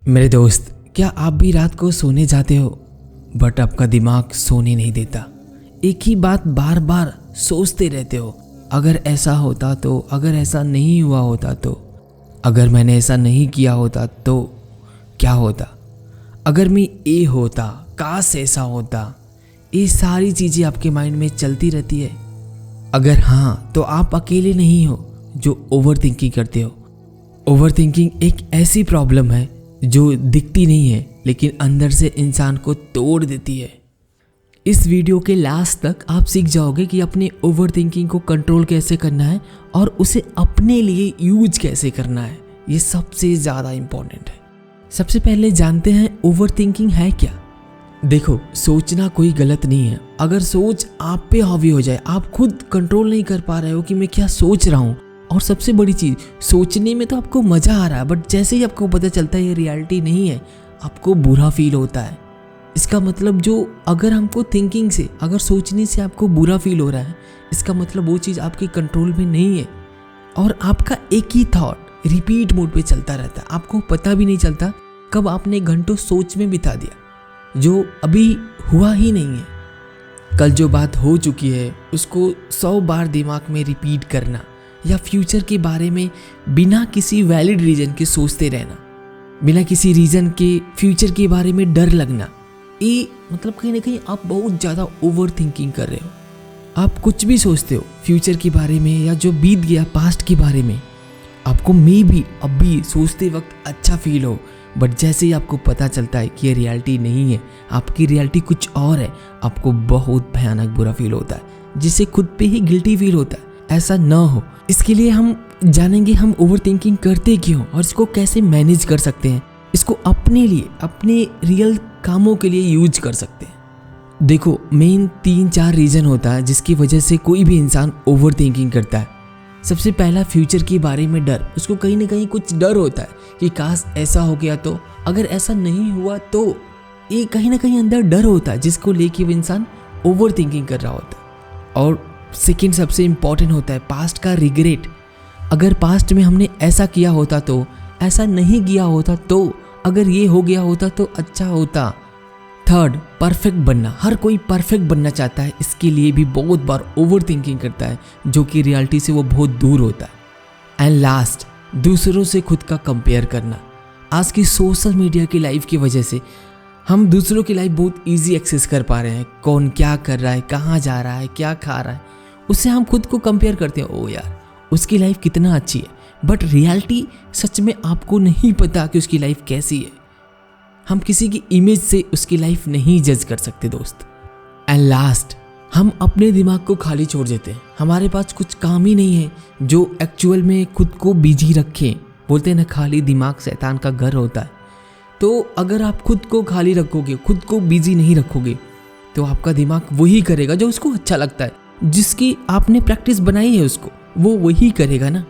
मेरे दोस्त, क्या आप भी रात को सोने जाते हो बट आपका दिमाग सोने नहीं देता? एक ही बात बार बार सोचते रहते हो। अगर ऐसा होता तो, अगर ऐसा नहीं हुआ होता तो, अगर मैंने ऐसा नहीं किया होता तो क्या होता, अगर मैं ये होता, काश ऐसा होता। ये सारी चीज़ें आपके माइंड में चलती रहती है। अगर हाँ, तो आप अकेले नहीं हो जो ओवर थिंकिंग करते हो। ओवर थिंकिंग एक ऐसी प्रॉब्लम है जो दिखती नहीं है लेकिन अंदर से इंसान को तोड़ देती है। इस वीडियो के लास्ट तक आप सीख जाओगे कि अपने ओवर थिंकिंग को कंट्रोल कैसे करना है और उसे अपने लिए यूज कैसे करना है। ये सबसे ज़्यादा इम्पोर्टेंट है। सबसे पहले जानते हैं ओवर थिंकिंग है क्या। देखो, सोचना कोई गलत नहीं है। अगर सोच आप पे हावी हो जाए, आप खुद कंट्रोल नहीं कर पा रहे हो कि मैं क्या सोच रहा हूँ, और सबसे बड़ी चीज़, सोचने में तो आपको मज़ा आ रहा है बट जैसे ही आपको पता चलता है ये रियलिटी नहीं है, आपको बुरा फील होता है। इसका मतलब जो अगर हमको थिंकिंग से, अगर सोचने से आपको बुरा फील हो रहा है, इसका मतलब वो चीज़ आपके कंट्रोल में नहीं है और आपका एक ही थॉट रिपीट मोड पे चलता रहता है। आपको पता भी नहीं चलता कब आपने घंटों सोच में बिता दिया जो अभी हुआ ही नहीं है। कल जो बात हो चुकी है उसको 100 बार दिमाग में रिपीट करना या फ्यूचर के बारे में बिना किसी वैलिड रीज़न के सोचते रहना, बिना किसी रीज़न के फ्यूचर के बारे में डर लगना, ये मतलब कहीं ना कहीं आप बहुत ज़्यादा ओवर थिंकिंग कर रहे हो। आप कुछ भी सोचते हो फ्यूचर के बारे में या जो बीत गया पास्ट के बारे में, आपको मे भी अभी सोचते वक्त अच्छा फील हो बट जैसे ही आपको पता चलता है कि ये रियलिटी नहीं है, आपकी रियलिटी कुछ और है, आपको बहुत भयानक बुरा फील होता है जिससे खुद पे ही गिल्टी फील होता है। ऐसा ना हो, इसके लिए हम जानेंगे हम ओवर थिंकिंग करते क्यों और इसको कैसे मैनेज कर सकते हैं, इसको अपने लिए, अपने रियल कामों के लिए यूज कर सकते हैं। देखो, मेन 3-4 रीज़न होता है जिसकी वजह से कोई भी इंसान ओवर थिंकिंग करता है। सबसे पहला, फ्यूचर के बारे में डर। उसको कहीं ना कहीं कुछ डर होता है कि काश ऐसा हो गया तो, अगर ऐसा नहीं हुआ तो। ये कहीं ना कहीं अंदर डर होता है जिसको लेके वो इंसान ओवर थिंकिंग कर रहा होता है। और सेकेंड सबसे इम्पॉर्टेंट होता है पास्ट का रिग्रेट। अगर पास्ट में हमने ऐसा किया होता तो, ऐसा नहीं किया होता तो, अगर ये हो गया होता तो अच्छा होता। थर्ड, परफेक्ट बनना। हर कोई परफेक्ट बनना चाहता है, इसके लिए भी बहुत बार ओवर थिंकिंग करता है जो कि रियलिटी से वो बहुत दूर होता है। एंड लास्ट, दूसरों से खुद का कंपेयर करना। आज की सोशल मीडिया की लाइफ की वजह से हम दूसरों की लाइफ बहुत ईजी एक्सेस कर पा रहे हैं। कौन क्या कर रहा है, कहाँ जा रहा है, क्या खा रहा है, उससे हम खुद को कंपेयर करते हैं। ओ यार, उसकी लाइफ कितना अच्छी है, बट रियलिटी सच में आपको नहीं पता कि उसकी लाइफ कैसी है। हम किसी की इमेज से उसकी लाइफ नहीं जज कर सकते दोस्त। एंड लास्ट, हम अपने दिमाग को खाली छोड़ देते हैं। हमारे पास कुछ काम ही नहीं है जो एक्चुअल में खुद को बिजी रखें। बोलते हैं ना, खाली दिमाग शैतान का घर होता है। तो अगर आप खुद को खाली रखोगे, खुद को बिजी नहीं रखोगे, तो आपका दिमाग वही करेगा जो उसको अच्छा लगता है, जिसकी आपने प्रैक्टिस बनाई है उसको वो वही करेगा ना।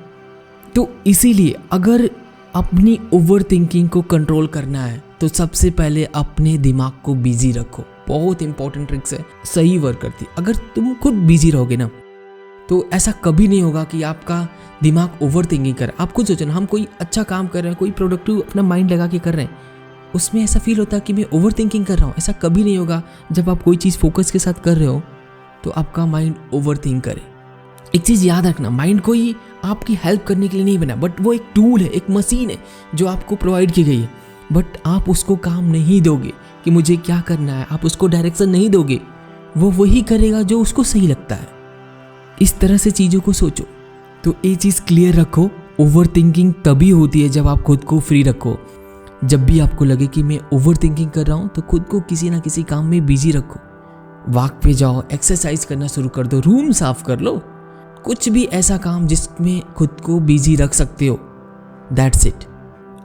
तो इसीलिए अगर अपनी ओवर थिंकिंग को कंट्रोल करना है तो सबसे पहले अपने दिमाग को बिजी रखो। बहुत इंपॉर्टेंट ट्रिक्स है, सही वर्क करती है। अगर तुम खुद बिजी रहोगे ना तो ऐसा कभी नहीं होगा कि आपका दिमाग ओवर थिंकिंग कर। आप खुद सोचो ना, हम कोई अच्छा काम कर रहे हैं, कोई प्रोडक्टिव अपना माइंड लगा के कर रहे हैं, उसमें ऐसा फील होता है कि मैं ओवर थिंकिंग कर रहा हूँ। ऐसा कभी नहीं होगा। जब आप कोई चीज़ फोकस के साथ कर रहे हो तो आपका माइंड ओवर थिंक करे। एक चीज़ याद रखना, माइंड कोई आपकी हेल्प करने के लिए नहीं बना, बट वो एक टूल है, एक मशीन है जो आपको प्रोवाइड की गई है। बट आप उसको काम नहीं दोगे कि मुझे क्या करना है, आप उसको डायरेक्शन नहीं दोगे, वो वही करेगा जो उसको सही लगता है। इस तरह से चीज़ों को सोचो। तो ये चीज़ क्लियर रखो, ओवर थिंकिंग तभी होती है जब आप खुद को फ्री रखो। जब भी आपको लगे कि मैं ओवर थिंकिंग कर रहा हूँ तो खुद को किसी ना किसी काम में बिजी रखो। वॉक पे जाओ, एक्सरसाइज करना शुरू कर दो, रूम साफ कर लो, कुछ भी ऐसा काम जिसमें खुद को बिजी रख सकते हो। That's it.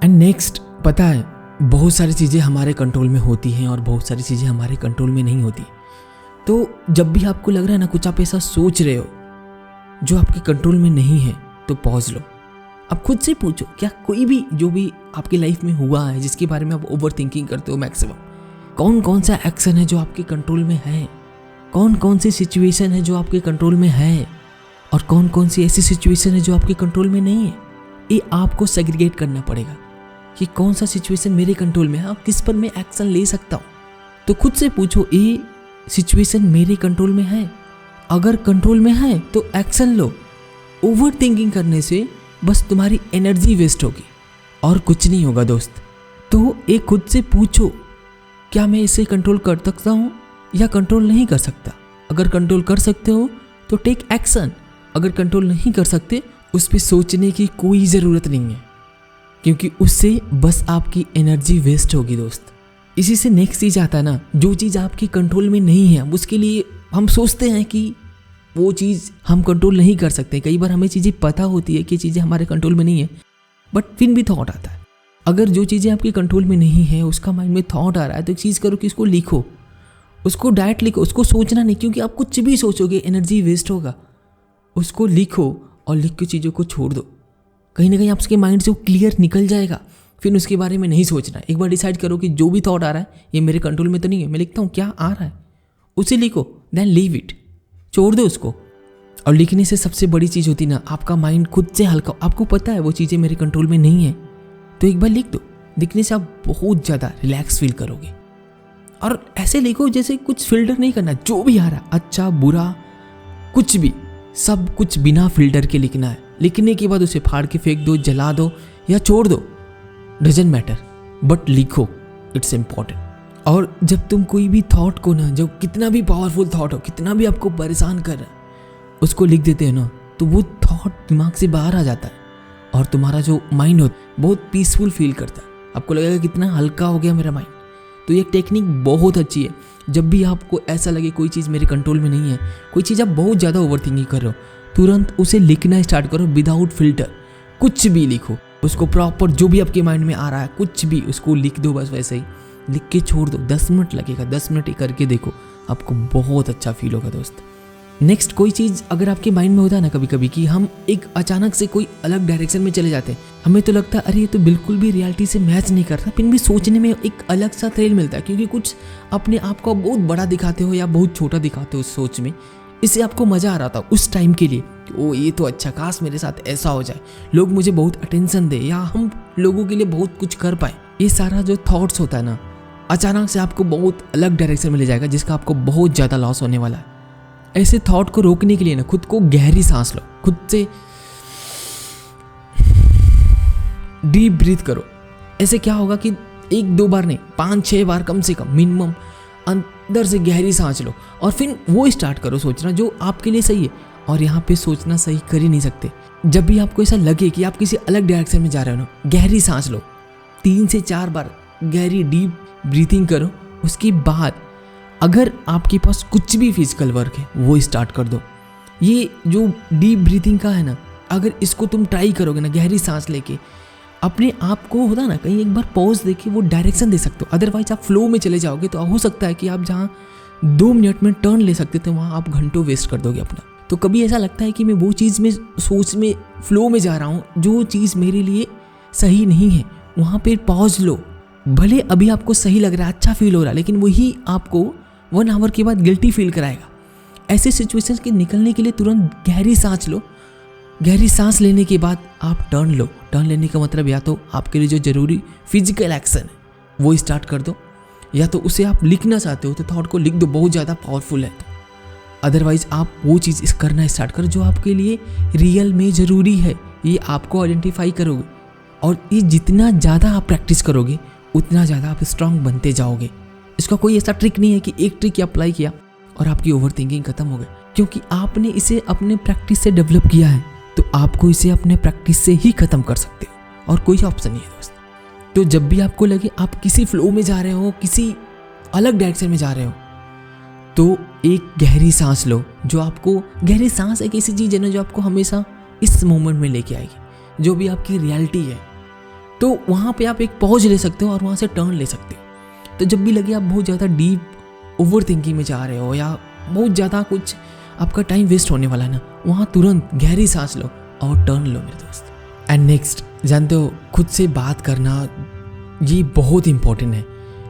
एंड नेक्स्ट, पता है बहुत सारी चीज़ें हमारे कंट्रोल में होती हैं और बहुत सारी चीज़ें हमारे कंट्रोल में नहीं होती। तो जब भी आपको लग रहा है ना कुछ आप ऐसा सोच रहे हो जो आपके कंट्रोल में नहीं है, तो पॉज लो। आप खुद से पूछो, क्या कोई भी जो भी आपकी लाइफ में हुआ है जिसके बारे में आप ओवर थिंकिंग करते हो मैक्सिमम, कौन कौन सा एक्शन है जो आपके कंट्रोल में है, कौन कौन सी सिचुएशन है जो आपके कंट्रोल में है और कौन कौन सी ऐसी सिचुएशन है जो आपके कंट्रोल में नहीं है। ये आपको सेग्रीगेट करना पड़ेगा। कि कौन सा सिचुएशन मेरे कंट्रोल में है और किस पर मैं एक्शन ले सकता हूँ। तो खुद से पूछो, ये सिचुएशन मेरे कंट्रोल में है? अगर कंट्रोल में है तो एक्शन लो। ओवर थिंकिंग करने से बस तुम्हारी एनर्जी वेस्ट होगी और कुछ नहीं होगा दोस्त। तो एक खुद से पूछो, क्या मैं इसे कंट्रोल कर सकता हूँ या कंट्रोल नहीं कर सकता? अगर कंट्रोल कर सकते हो तो टेक एक्शन, अगर कंट्रोल नहीं कर सकते उस पर सोचने की कोई ज़रूरत नहीं है, क्योंकि उससे बस आपकी एनर्जी वेस्ट होगी दोस्त। इसी से नेक्स्ट चीज़ आता है ना, जो चीज़ आपके कंट्रोल में नहीं है उसके लिए हम सोचते हैं कि वो चीज़ हम कंट्रोल नहीं कर सकते। कई बार हमें चीज़ें पता होती है कि चीज़ें हमारे कंट्रोल में नहीं है, बट फिर भी थॉट आता है। अगर जो चीज़ें आपके कंट्रोल में नहीं है उसका माइंड में थॉट आ रहा है तो एक चीज़ करो कि उसको लिखो, उसको डायरेक्ट लिखो, उसको सोचना नहीं, क्योंकि आप कुछ भी सोचोगे एनर्जी वेस्ट होगा। उसको लिखो और लिख के चीज़ों को छोड़ दो, कहीं ना कहीं आपके माइंड से वो क्लियर निकल जाएगा। फिर उसके बारे में नहीं सोचना। एक बार डिसाइड करो कि जो भी थॉट आ रहा है ये मेरे कंट्रोल में तो नहीं है, मैं लिखता हूँ क्या आ रहा है उसे लिखो, देन लीव इट, छोड़ दो उसको। और लिखने से सबसे बड़ी चीज़ होती ना, आपका माइंड खुद से हल्का, आपको पता है वो चीज़ें मेरे कंट्रोल में नहीं है तो एक बार लिख दो। लिखने से आप बहुत ज़्यादा रिलैक्स फील करोगे। और ऐसे लिखो जैसे कुछ फिल्टर नहीं करना, जो भी आ रहा अच्छा बुरा कुछ भी, सब कुछ बिना फिल्टर के लिखना है। लिखने के बाद उसे फाड़ के फेंक दो, जला दो या छोड़ दो, डजेंट मैटर, बट लिखो, इट्स इम्पॉर्टेंट। और जब तुम कोई भी थॉट को ना, जो कितना भी पावरफुल थॉट हो, कितना भी आपको परेशान कर रहा है, उसको लिख देते हो ना, तो वो थॉट दिमाग से बाहर आ जाता है और तुम्हारा जो माइंड हो बहुत पीसफुल फील करता है। आपको लगेगा कितना हल्का हो गया मेरा माइंड। तो ये टेक्निक बहुत अच्छी है। जब भी आपको ऐसा लगे कोई चीज़ मेरे कंट्रोल में नहीं है, कोई चीज़ आप बहुत ज़्यादा ओवर थिंकिंग कर रहे हो, तुरंत उसे लिखना स्टार्ट करो विदाउट फिल्टर। कुछ भी लिखो, उसको प्रॉपर जो भी आपके माइंड में आ रहा है कुछ भी उसको लिख दो, बस वैसे ही लिख के छोड़ दो। 10 मिनट लगेगा, 10 मिनट करके देखो, आपको बहुत अच्छा फील होगा दोस्त। नेक्स्ट, कोई चीज़ अगर आपके माइंड में होता है ना कभी कभी कि हम एक अचानक से कोई अलग डायरेक्शन में चले जाते हैं, हमें तो लगता है अरे ये तो बिल्कुल भी रियलिटी से मैच नहीं करता, फिर भी सोचने में एक अलग सा थ्रिल मिलता है, क्योंकि कुछ अपने आप को बहुत बड़ा दिखाते हो या बहुत छोटा दिखाते हो उस सोच में। इससे आपको मज़ा आ रहा था उस टाइम के लिए कि ओ ये तो अच्छा, काश मेरे साथ ऐसा हो जाए, लोग मुझे बहुत अटेंशन दे या हम लोगों के लिए बहुत कुछ कर पाए। ये सारा जो थॉट्स होता है ना, अचानक से आपको बहुत अलग डायरेक्शन में ले जाएगा जिसका आपको बहुत ज़्यादा लॉस होने वाला है। ऐसे थॉट को रोकने के लिए ना खुद को गहरी सांस लो, खुद से डीप ब्रीथ करो। ऐसे क्या होगा कि 1-2 बार नहीं, 5-6 बार कम से कम मिनिमम अंदर से गहरी सांस लो और फिर वो स्टार्ट करो सोचना जो आपके लिए सही है। और यहाँ पे सोचना सही कर ही नहीं सकते। जब भी आपको ऐसा लगे कि आप किसी अलग डायरेक्शन में जा रहे हो ना, गहरी सांस लो, 3 से 4 बार गहरी डीप ब्रीथिंग करो। उसके बाद अगर आपके पास कुछ भी फिजिकल वर्क है वो स्टार्ट कर दो। ये जो डीप ब्रीथिंग का है ना, अगर इसको तुम ट्राई करोगे ना, गहरी सांस लेके अपने आप को होता ना कहीं एक बार पॉज देके वो डायरेक्शन दे सकते हो। अदरवाइज आप फ्लो में चले जाओगे तो हो सकता है कि आप जहाँ 2 मिनट में टर्न ले सकते थे वहाँ आप घंटों वेस्ट कर दोगे अपना। तो कभी ऐसा लगता है कि मैं वो चीज़ में सोच में फ्लो में जा रहा हूँ जो चीज़ मेरे लिए सही नहीं है, वहाँ पर पॉज लो। भले अभी आपको सही लग रहा है, अच्छा फील हो रहा है, लेकिन वही आपको 1 आवर के बाद गिल्टी फील कराएगा। ऐसे सिचुएशन के निकलने के लिए तुरंत गहरी सांस लो। गहरी सांस लेने के बाद आप टर्न लो। टर्न लेने का मतलब या तो आपके लिए जो ज़रूरी फिजिकल एक्शन है वो स्टार्ट कर दो, या तो उसे आप लिखना चाहते हो तो थॉट को लिख दो, बहुत ज़्यादा पावरफुल है। अदरवाइज आप वो चीज़ करना स्टार्ट करो जो आपके लिए रियल में ज़रूरी है। ये आपको आइडेंटिफाई करोगे और ये जितना ज़्यादा आप प्रैक्टिस करोगे उतना ज़्यादा आप स्ट्रांग बनते जाओगे। इसका कोई ऐसा ट्रिक नहीं है कि एक ट्रिक अप्लाई किया और आपकी ओवर थिंकिंग खत्म हो गई, क्योंकि आपने इसे अपने प्रैक्टिस से डेवलप किया है तो आपको इसे अपने प्रैक्टिस से ही खत्म कर सकते हो और कोई ऑप्शन नहीं है दोस्त। तो जब भी आपको लगे आप किसी फ्लो में जा रहे हो, किसी अलग डायरेक्शन में जा रहे हो, तो एक गहरी सांस लो। जो आपको गहरी सांस एक ऐसी चीज़ है ना जो आपको हमेशा इस मोमेंट में लेके आएगी, जो भी आपकी रियलिटी है। तो वहाँ पे आप एक पॉज ले सकते हो और वहाँ से टर्न ले सकते हो। तो जब भी लगे आप बहुत ज़्यादा डीप ओवर थिंकिंग में जा रहे हो या बहुत ज़्यादा कुछ आपका टाइम वेस्ट होने वाला है ना, वहाँ तुरंत गहरी सांस लो और टर्न लो मेरे दोस्त। एंड नेक्स्ट, जानते हो खुद से बात करना ये बहुत इंपॉर्टेंट है,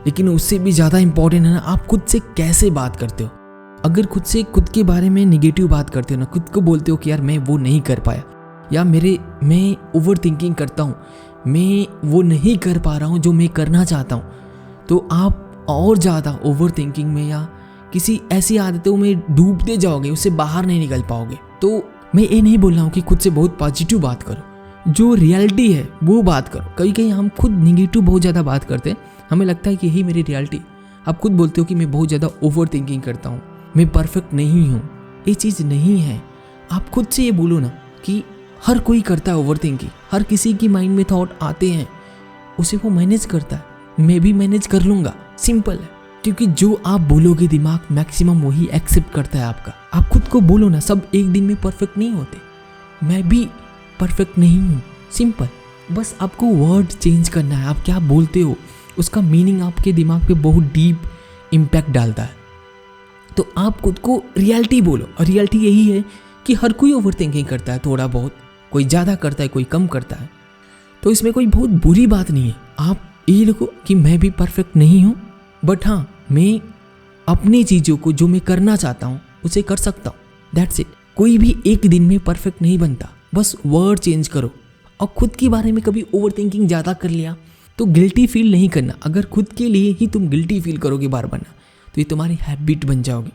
लेकिन उससे भी ज़्यादा इंपॉर्टेंट है ना आप खुद से कैसे बात करते हो। अगर खुद से खुद के बारे में निगेटिव बात करते हो ना, खुद को बोलते हो कि यार मैं वो नहीं कर पाया या मैं ओवर थिंकिंग करता हूँ, मैं वो नहीं कर पा रहा हूँ जो मैं करना चाहता हूँ, तो आप और ज़्यादा ओवर थिंकिंग में या किसी ऐसी आदतों में डूबते जाओगे, उससे बाहर नहीं निकल पाओगे। तो मैं ये नहीं बोल रहा हूँ कि खुद से बहुत पॉजिटिव बात करो, जो रियलिटी है वो बात करो। कहीं कहीं हम खुद निगेटिव बहुत ज़्यादा बात करते हैं, हमें लगता है कि यही मेरी रियलिटी। आप खुद बोलते हो कि मैं बहुत ज़्यादा ओवर थिंकिंग करता हूँ, मैं परफेक्ट नहीं हूँ। ये चीज़ नहीं है। आप खुद से ये बोलो ना कि हर कोई करता है ओवर थिंकिंग, हर किसी की माइंड में थॉट आते हैं, उसे वो मैनेज करता है, मैं भी मैनेज कर लूँगा। सिंपल है, क्योंकि जो आप बोलोगे दिमाग मैक्सिमम वही एक्सेप्ट करता है आपका। आप खुद को बोलो ना, सब एक दिन में परफेक्ट नहीं होते, मैं भी परफेक्ट नहीं हूँ। सिंपल, बस आपको वर्ड चेंज करना है। आप क्या बोलते हो उसका मीनिंग आपके दिमाग पे बहुत डीप इम्पैक्ट डालता है। तो आप खुद को रियलिटी बोलो, और रियलिटी यही है कि हर कोई ओवर थिंकिंग करता है, थोड़ा बहुत, कोई ज़्यादा करता है, कोई कम करता है। तो इसमें कोई बहुत बुरी बात नहीं है। आप ये लिखो कि मैं भी परफेक्ट नहीं हूँ, बट हाँ, मैं अपनी चीज़ों को जो मैं करना चाहता हूँ उसे कर सकता हूँ। That's it. कोई भी एक दिन में परफेक्ट नहीं बनता, बस वर्ड चेंज करो। और खुद के बारे में कभी ओवर थिंकिंग ज़्यादा कर लिया तो गिल्टी फील नहीं करना। अगर खुद के लिए ही तुम गिल्टी फील करोगे बार बार ना, तो ये तुम्हारी हैबिट बन जाओगी।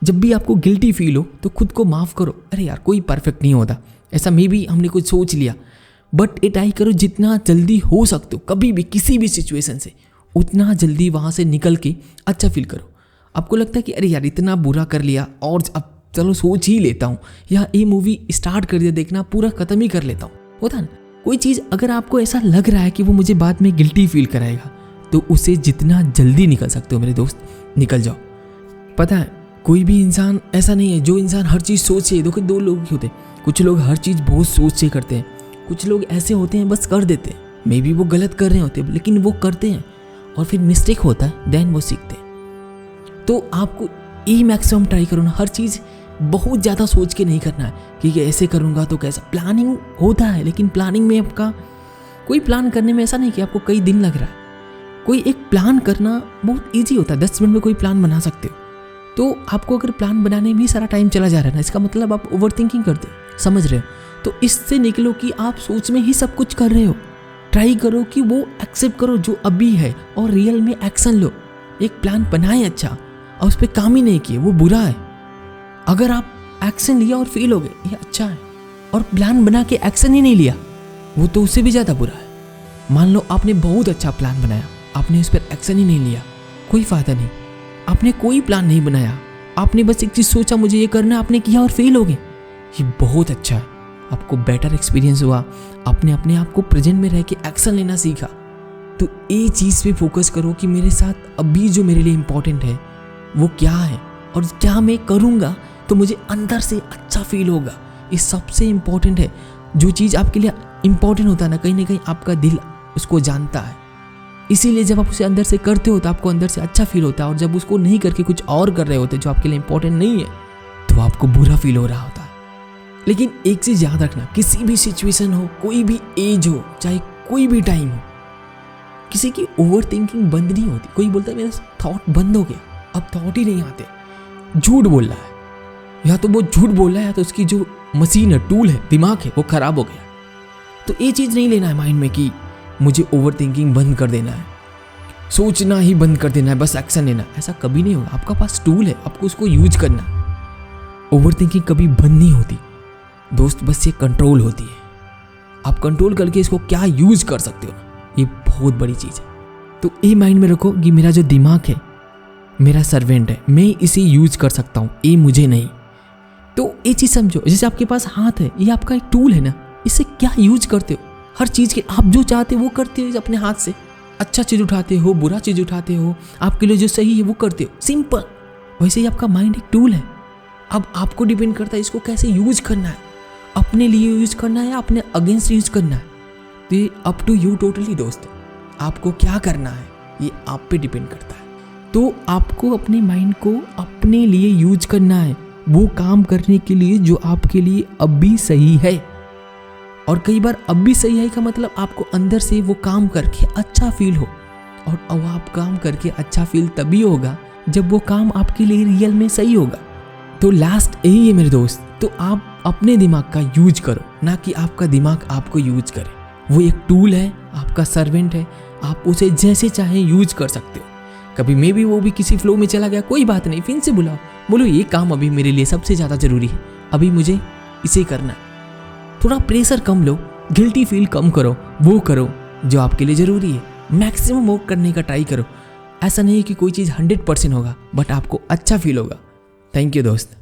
जब भी आपको गिल्टी फील हो तो खुद को माफ़ करो। अरे यार, कोई परफेक्ट नहीं होता, ऐसा मे भी हमने कुछ सोच लिया, बट ये ट्राई करो जितना जल्दी हो सकते हो, कभी भी किसी भी सिचुएशन से उतना जल्दी वहाँ से निकल के अच्छा फील करो। आपको लगता है कि अरे यार इतना बुरा कर लिया, और अब चलो सोच ही लेता हूँ, या ये मूवी स्टार्ट कर दिया देखना, पूरा ख़त्म ही कर लेता हूँ। होता है ना, कोई चीज़ अगर आपको ऐसा लग रहा है कि वो मुझे बाद में गिल्टी फील कराएगा, तो उसे जितना जल्दी निकल सकते हो मेरे दोस्त, निकल जाओ। पता है, कोई भी इंसान ऐसा नहीं है जो इंसान हर चीज़ सोचे। देखो, दो लोग होते हैं, कुछ लोग हर चीज़ बहुत सोच से करते हैं, कुछ लोग ऐसे होते हैं बस कर देते हैं। मे बी वो गलत कर रहे होते हैं, लेकिन वो करते हैं और फिर मिस्टेक होता है, देन वो सीखते हैं। तो आपको ये मैक्सिमम ट्राई करो ना, हर चीज़ बहुत ज़्यादा सोच के नहीं करना है कि ऐसे करूँगा तो कैसा। प्लानिंग होता है, लेकिन प्लानिंग में आपका कोई प्लान करने में ऐसा नहीं कि आपको कई दिन लग रहा है। कोई एक प्लान करना बहुत ईजी होता है, 10 मिनट में कोई प्लान बना सकते हो। तो आपको अगर प्लान बनाने में ही सारा टाइम चला जा रहा है ना, इसका मतलब आप ओवर थिंकिंग करते हो, समझ रहे हो? तो इससे निकलो कि आप सोच में ही सब कुछ कर रहे हो। ट्राई करो कि वो एक्सेप्ट करो जो अभी है, और रियल में एक्शन लो। एक प्लान बनाए अच्छा, और उस पर काम ही नहीं किए, वो बुरा है। अगर आप एक्शन लिया और फेल हो गए, ये अच्छा है। और प्लान बना के एक्शन ही नहीं लिया, वो तो उससे भी ज़्यादा बुरा है। मान लो आपने बहुत अच्छा प्लान बनाया, आपने उस पर एक्शन ही नहीं लिया, कोई फ़ायदा नहीं। आपने कोई प्लान नहीं बनाया, आपने बस एक चीज़ सोचा मुझे ये करना, आपने किया और फेल हो गए, ये बहुत अच्छा है। आपको बेटर एक्सपीरियंस हुआ, आपने अपने आप को प्रेजेंट में रह के एक्शन लेना सीखा। तो ये चीज़ पे फोकस करो कि मेरे साथ अभी जो मेरे लिए इम्पोर्टेंट है वो क्या है, और क्या मैं करूँगा तो मुझे अंदर से अच्छा फील होगा। ये सबसे इम्पोर्टेंट है। जो चीज़ आपके लिए इम्पोर्टेंट होता है ना कहीं आपका दिल उसको जानता है। इसीलिए जब आप उसे अंदर से करते हो तो आपको अंदर से अच्छा फील होता है, और जब उसको नहीं करके कुछ और कर रहे होते जो आपके लिए इम्पोर्टेंट नहीं है, तो आपको बुरा फील हो रहा होता है। लेकिन एक चीज़ याद रखना, किसी भी सिचुएशन हो, कोई भी एज हो, चाहे कोई भी टाइम हो, किसी की ओवर थिंकिंग बंद नहीं होती। कोई बोलता है मेरा थॉट बंद हो गया, अब थॉट ही नहीं आते, झूठ बोल रहा है। या तो वो झूठ बोल रहा है, या तो उसकी जो मशीन है, टूल है, दिमाग है, वो खराब हो गया। तो ये चीज़ नहीं लेना है माइंड में कि मुझे ओवर थिंकिंग बंद कर देना है, सोचना ही बंद कर देना है, बस एक्शन लेना। ऐसा कभी नहीं होगा। आपका पास टूल है, आपको उसको यूज करना है। ओवर थिंकिंग कभी बंद नहीं होती दोस्त, बस ये कंट्रोल होती है। आप कंट्रोल करके इसको क्या यूज कर सकते हो ना, ये बहुत बड़ी चीज़ है। तो ये माइंड में रखो कि मेरा जो दिमाग है मेरा सर्वेंट है, मैं इसे यूज कर सकता हूँ, ये मुझे नहीं। तो ये चीज़ समझो, जैसे आपके पास हाथ है, ये आपका एक टूल है ना, इससे क्या यूज करते हो। हर चीज़ के आप जो चाहते हो वो करते हो अपने हाथ से। अच्छा चीज़ उठाते हो, बुरा चीज़ उठाते हो, आपके लिए जो सही है वो करते हो, सिंपल। वैसे ही आपका माइंड एक टूल है। अब आपको डिपेंड करता है इसको कैसे यूज करना है, अपने लिए यूज करना है या अपने अगेंस्ट यूज करना है। तो ये अप टू यू टोटली दोस्त, आपको क्या करना है ये आप पे डिपेंड करता है। तो आपको अपने माइंड को अपने लिए यूज करना है, वो काम करने के लिए जो आपके लिए अभी सही है। और कई बार अभी सही है का मतलब आपको अंदर से वो काम करके अच्छा फील हो, और अब आप काम करके अच्छा फील तभी होगा जब वो काम आपके लिए रियल में सही होगा। तो लास्ट यही है मेरे दोस्त, तो आप अपने दिमाग का यूज करो, ना कि आपका दिमाग आपको यूज करे। वो एक टूल है, आपका सर्वेंट है, आप उसे जैसे चाहें यूज कर सकते हो। कभी मे भी वो भी किसी फ्लो में चला गया, कोई बात नहीं, फिर से बुलाओ, बोलो ये काम अभी मेरे लिए सबसे ज़्यादा ज़रूरी है, अभी मुझे इसे करना है। थोड़ा प्रेशर कम लो, गिल्टी फील कम करो, वो करो जो आपके लिए ज़रूरी है, मैक्सिमम वर्क करने का ट्राई करो। ऐसा नहीं कि कोई चीज़ 100% होगा, बट आपको अच्छा फील होगा। थैंक यू दोस्त।